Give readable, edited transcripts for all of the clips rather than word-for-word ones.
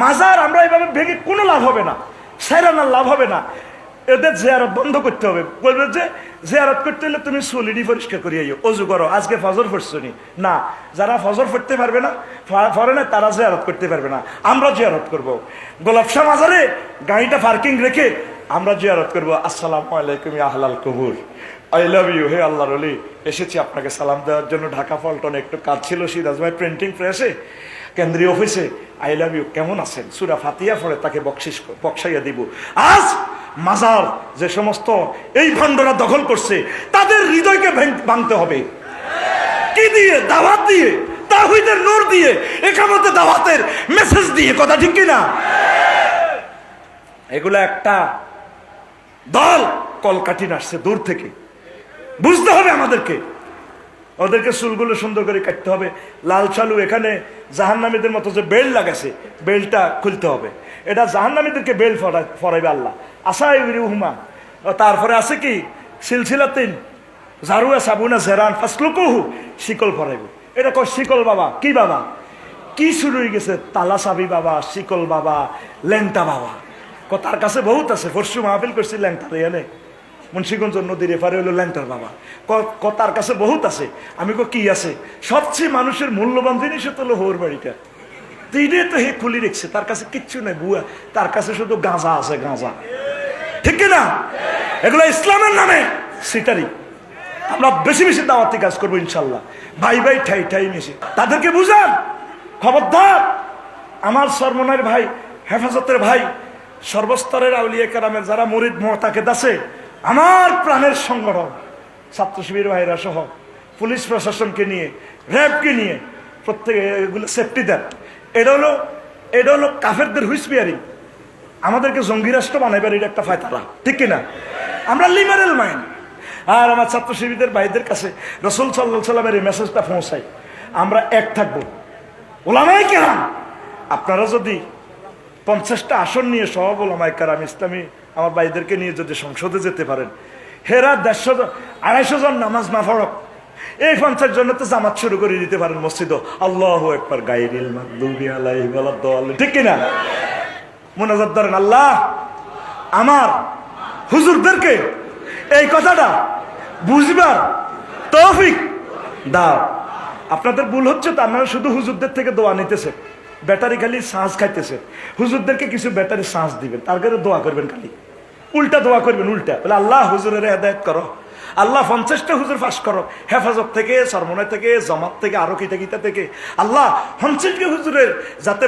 মাজার আমরা এইভাবে ভেঙে কোনো লাভ হবে না, সেরানার লাভ হবে না। এদের জিয়ারত বন্ধ করতে হবে। বলবে যে জিয়ারত করতে হলে তুমি চুলিডি পরিষ্কার করিয়ে অজু করো, আজকে ফজর পড়ছো নি না। যারা ফজর পড়তে পারবে না, পড়ে না, তারা জিয়ারত করতে পারবে না। আমরা জিয়ারত করব গোলাপশাহ মাজারে গাড়িটা পার্কিং রেখে আমরা জিয়ারত করব। আসসালামু আলাইকুম ইয়া আহলাল কবুর, আই লাভ ইউ। হে আল্লাহর ওলি, এসেছি আপনাকে সালাম দেওয়ার জন্য। ঢাকা পল্টনে একটু কাজ ছিল সিরাজ ভাই প্রিন্টিং প্রেসে, কেন্দ্রীয় অফিসে। আই লাভ ইউ, কেমন আছেন? সূরা ফাতিহা পড়ে তাকে বকশাইয়া দিব। আজ মাজার যে সমস্ত এই ভণ্ডরা দখল করছে, তাদের হৃদয়কে ভাঙতে হবে। কি দিয়ে? দাওয়াত দিয়ে, তাওহীদের নূর দিয়ে, একামতে দাওয়াতের মেসেজ দিয়ে। কথা ঠিক কিনা? এগুলো একটা দল কলকাঠি আসছে দূর থেকে, বুঝতে হবে আমাদেরকে। ওদেরকে চুলগুলো সুন্দর করে কাটতে হবে, লাল চালু। এখানে জাহান্নামীদের মতো যে বেল্ট লাগাছে, বেল্টটা খুলতে হবে। এটা জাহান্নামীদেরকে বেল্ট ফরাইবে আল্লাহ। আসাই হুমা। তারপরে আছে কি সিলসিলাতিন জারুয়া সাবুনা জেরান ফাসলুকুহু, শিকল ফরাইব। এটা কয় শিকল বাবা। কি বাবা? কি শুরু হয়ে গেছে? তালা সাবি বাবা, শিকল বাবা, ল্যাংটা বাবা। তার কাছে বহুত আছে। পরশু মাহফিল করছি ল্যাংটারে এনে, মুন্সিগঞ্জ নদীর এপারে হলো ল্যাংটার বাবা। তার কাছে বহুত আছে। আমি কি আছে? সবচেয়ে মানুষের মূল্যবান জিনিস হলো হোর বাড়িটা। তিনে তো হে খুলি রেখছে, তার কাছে কিচ্ছু নাই বুয়া, তার কাছে শুধু গাঁজা আছে, গাঁজা। ঠিক কিনা? এগুলো ইসলামের নামে সিটারি। আমরা বেশি বেশি দাওয়াতি কাজ করবো ইনশাল্লাহ। ভাই ভাই ঠাই ঠাই মিশে তাদেরকে বুঝান, খবরদার। আমার সরমনের ভাই, হেফাজতের ভাই, সর্বস্তরের আউলিয়া কেরামের যারা মুরিদ মুতাকিদ আছে, আমার প্রাণের সংগঠন, ছাত্র শিবির ভাইরা সহ পুলিশ প্রশাসনকে নিয়ে, র্যাবকে নিয়ে, প্রত্যেকে এগুলো সেফটি দেন। এটা হলো কাফেরদের হুইসপিয়ারিং। আমাদেরকে জঙ্গি রাষ্ট্র বানাইবার এটা একটা ফায়তারা। ঠিক কিনা? আমরা লিবারেল মাইন্ড। আর আমার ছাত্র শিবিরদের ভাইদের কাছে রাসূল সাল্লাল্লাহু আলাইহি সাল্লামের এই মেসেজটা পৌঁছাই, আমরা এক থাকবো। ওলামায়ে কেরাম, আপনারা যদি 50টা আসন নিয়ে সব ওলামায়ে কেরাম ইসলামী আমার ভাইদেরকে নিয়ে যদি সংসদে যেতে পারেন, হেরা 150-250 জন নামাজ না পড়ক, এই 50 জন তো জামাত শুরু করে দিতে পারেন মসজিদ। আল্লাহু আকবার, গায়রিল মাগদুবি আলাইহিম ওয়ালাদ-দাল্লিন। ঠিক কিনা? মুনাজাত ধরেন, আল্লাহ আমার হুজুরদেরকে এই কথাটা বুঝবার তৌফিক দাও। আপনাদের ভুল হচ্ছে তো, আপনারা শুধু হুজুরদের থেকে দোয়া নিতেছে, ব্যাটারি খালি শ্বাস খাইতেছে। হুজুরদেরকে কিছু ব্যাটারি শ্বাস দিবেন, তার কাছে দোয়া করবেন, খালি উল্টা দোয়া করবেন। উল্টা বলে, আল্লাহ হুজুরের হেদায়েত করো, আল্লাহ 50টা হুজুর ফাঁস করো, হেফাজত থেকে, সরমনা থেকে, জমাত থেকে, আরো কিতা কিতা থেকে। আল্লাহ 50টা হুজুরের যাতে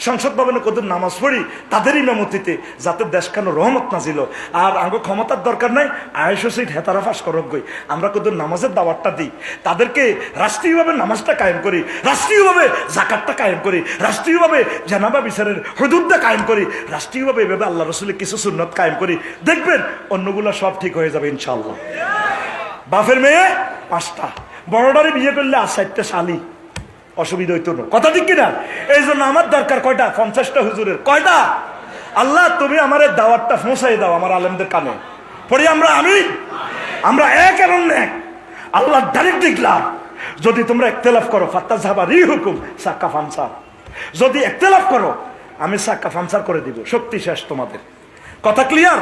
সংসদ ভবনে কদুর নামাজ পড়ি, তাদের ইমামতিতে যাতে দেশখানো রহমত নাজিল। আর আঙ্গ ক্ষমতার দরকার নাই, 250 সিট হেতারা ফাঁস করক গই, আমরা কদুর নামাজের দাওয়াতটা দিই, তাদেরকে রাষ্ট্রীয়ভাবে নামাজটা কায়েম করি, রাষ্ট্রীয়ভাবে জাকাতটা কায়েম করি, রাষ্ট্রীয়ভাবে জানাবা বিচারের হুদুদটা কায়েম করি, রাষ্ট্রীয়ভাবে এভাবে আল্লাহ রসুলের কিছু সুন্নত কায়েম করি। দেখবেন অন্যগুলো সব ঠিক হয়ে যাবে ইনশাআল্লাহ। বাপের মেয়ে 5টা, বড়টারে বিয়ে করলে আর 4টা শালি, অসুবিধা হইতো না। কথা ঠিক কিনা? এই জন্য আমার দরকার কয়টা? 50টা হুজুরের। কয়টা? আল্লাহ তুমি আমার দাওয়াতটা পৌঁছাই দাও আমার আলেমদের কানে। পরে আমরা এক এবং এক আল্লাহ ডাইরেক্ট দেখলাম। যদি তোমরা ইখতিলাফ করো, ফাত্তাযহাবা রিহুকুম সাক্কা ফানসার, যদি ইখতিলাফ করো আমি সাক্কা ফানসার করে দিব, শক্তি শেষ তোমাদের। কথা ক্লিয়ার?